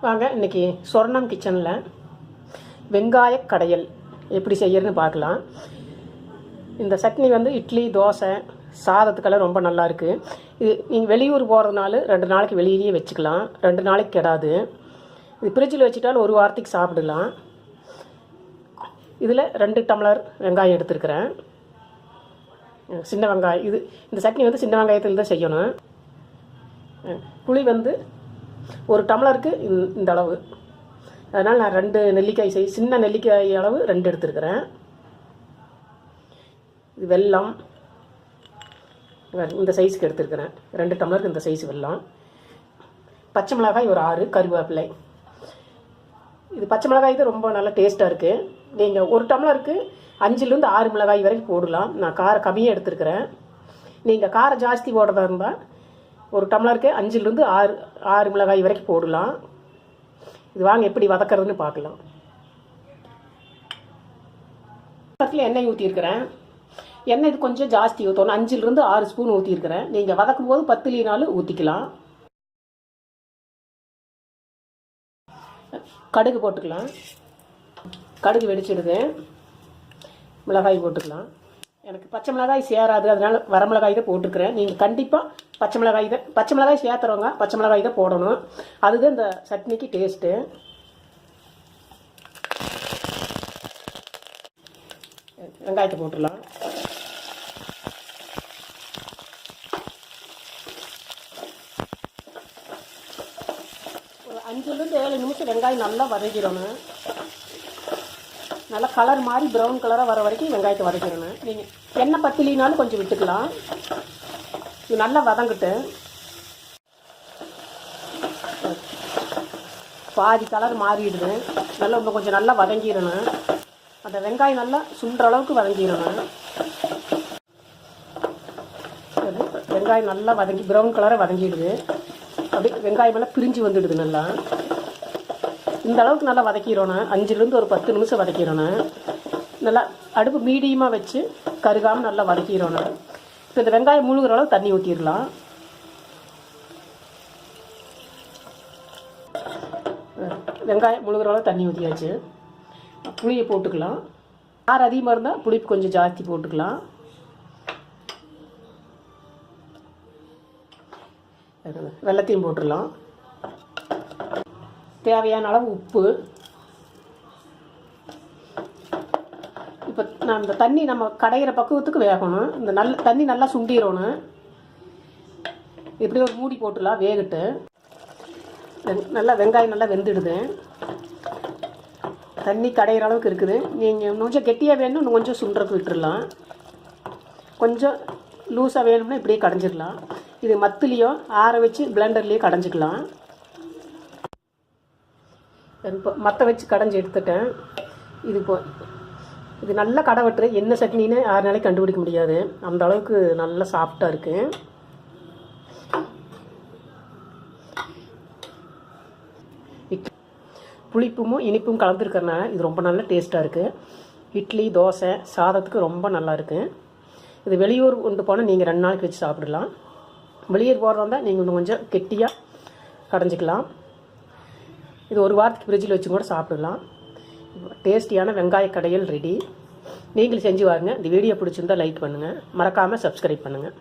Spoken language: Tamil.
வாங்க இன்றைக்கி சொர்ணம் கிச்சனில் வெங்காய கடையல் எப்படி செய்யறதுன்னு பார்க்கலாம். இந்த சட்னி வந்து இட்லி தோசை சாதத்துக்கெல்லாம் ரொம்ப நல்லாயிருக்கு. இது நீங்கள் வெளியூர் போகிறதுனால 2 நாளைக்கு வெளியிலேயே வச்சுக்கலாம், 2 நாளைக்கு கெடாது. இது ஃப்ரிட்ஜில் வச்சுட்டாலும் ஒரு வாரத்துக்கு சாப்பிடலாம். இதில் 2 டம்ளர் வெங்காயம் எடுத்துருக்கிறேன். சின்ன வெங்காயம். இந்த சட்னி வந்து சின்ன வெங்காயத்தில் தான் செய்யணும். புளி வந்து 1 டம்ளருக்கு இந்த அளவு, அதனால் நான் 2 நெல்லிக்காய் சின்ன நெல்லிக்காய் அளவு 2 எடுத்துருக்கிறேன். இது வெல்லம் இந்த சைஸுக்கு எடுத்துருக்கிறேன். 2 டம்ளருக்கு இந்த சைஸ் வெல்லம். பச்சை மிளகாய் ஒரு 6, கருவேப்பிலை. இது பச்சை மிளகாய் தான் ரொம்ப நல்லா டேஸ்ட்டாக இருக்குது. நீங்கள் 1 டம்ளருக்கு 5லேருந்து 6 மிளகாய் வரைக்கும் போடலாம். நான் காரம் கம்மியாக எடுத்துருக்கிறேன். நீங்கள் காரம் ஜாஸ்தி போடுறதா இருந்தால் 1 டம்ளருக்கு 5லேருந்து 6 மிளகாய் வரைக்கும் போடலாம். இது வாங்க எப்படி வதக்கிறதுன்னு பார்க்கலாம். எண்ணெய் ஊற்றிருக்கிறேன். எண்ணெய் இது கொஞ்சம் ஜாஸ்தி ஊற்றணும். 5லேருந்து 6 ஸ்பூன் ஊற்றிருக்கிறேன். நீங்கள் வதக்கும் போது 10 ஊற்றிக்கலாம். கடுகு போட்டுக்கலாம். கடுகு வெடிச்சிடுது. மிளகாய் போட்டுக்கலாம். எனக்கு பச்சை மிளகாய் சேராது, அதனால் வரமிளகாய் தான் போட்டுருக்கிறேன். நீங்கள் கண்டிப்பாக பச்சை மிளகாய் சேர்த்துறவங்க பச்சை மிளகாய் தான் போடணும். அதுதான் இந்த சட்னிக்கு டேஸ்ட்டு. வெங்காயத்தை போட்டுடலாம். ஒரு 5லேருந்து 7 நிமிஷம் வெங்காயம் நல்லா வதக்கிடணும். நல்லா கலர் மாதிரி ப்ரௌன் கலராக வர வரைக்கும் வெங்காயத்தை வதக்கிடணும். நீங்கள் எண்ணெய் பத்திலினாலும் கொஞ்சம் விட்டுக்கலாம். இது நல்லா வதங்கிட்டு பாதி கலர் மாறிடுது. நல்லா இன்னும் கொஞ்சம் நல்லா வதங்கிடணும். அந்த வெங்காயம் நல்லா சுண்டுற அளவுக்கு வதங்கிடணும். வெங்காயம் நல்லா வதங்கி ப்ரௌன் கலராக வதங்கிடுது. அப்படி வெங்காயம் எல்லாம் பிரிஞ்சு வந்துடுது. நல்லா இந்த அளவுக்கு நல்லா வதக்கிடணும். 5லேருந்து ஒரு 10 நிமிஷம் வதக்கிடணும். நல்லா அடுப்பு மீடியமாக வச்சு கருகாமல் நல்லா வதக்கிடணும். இப்போ இந்த வெங்காயம் முழுகிற அளவு தண்ணி ஊற்றிடலாம். வெங்காயம் முழுகிற அளவு தண்ணி ஊற்றியாச்சு. புளியை போட்டுக்கலாம். காரம் அதிகமாக இருந்தால் புளிப்பு கொஞ்சம் ஜாஸ்தி போட்டுக்கலாம். வெல்லத்தையும் போட்டுடலாம். தேவையான அளவு உப்பு. இப்போ நான் இந்த தண்ணி நம்ம கடையிற பக்குவத்துக்கு வேகணும். இந்த தண்ணி நல்லா சுண்டிடணும். இப்படி ஒரு மூடி போட்டுடலாம். வேகட்டு நல்லா வெங்காயம் நல்லா வெந்துடுது. தண்ணி கடையிற அளவுக்கு இருக்குது. நீங்கள் கொஞ்சம் கெட்டியாக வேணும்னு இன்னும் கொஞ்சம் சுண்டுறதுக்கு விட்டுடலாம். கொஞ்சம் லூஸாக வேணும்னா இப்படியே கடைஞ்சிடலாம். இது மத்துலேயோ ஆற வச்சு பிளெண்டர்லேயே கடைஞ்சிக்கலாம். இப்போ மற்ற வச்சு கடைஞ்சி எடுத்துட்டேன். இது நல்லா கடை வெட்டுற என்ன சட்னின்னு 6 நாளைக்கு கண்டுபிடிக்க முடியாது. அந்த அளவுக்கு நல்லா சாஃப்டாக இருக்குது. புளிப்பும் இனிப்பும் கலந்துருக்கறனால இது ரொம்ப நல்ல டேஸ்ட்டாக இருக்குது. இட்லி தோசை சாதத்துக்கு ரொம்ப நல்லா இருக்குது. இது வெளியூர் கொண்டு போனால் நீங்கள் 2 நாளைக்கு வச்சு சாப்பிடலாம். வெளியூர் போகிறதா இருந்தால் நீங்கள் இன்னும் கொஞ்சம் கெட்டியாக கடைஞ்சிக்கலாம். இது ஒரு வாரத்துக்கு ஃப்ரிட்ஜில் வச்சு கூட சாப்பிடலாம். டேஸ்டியான வெங்காய கடையல் ரெடி. நீங்களும் செஞ்சு பாருங்க. இந்த வீடியோ பிடிச்சிருந்தால் லைக் பண்ணுங்கள். மறக்காமல் சப்ஸ்கிரைப் பண்ணுங்கள்.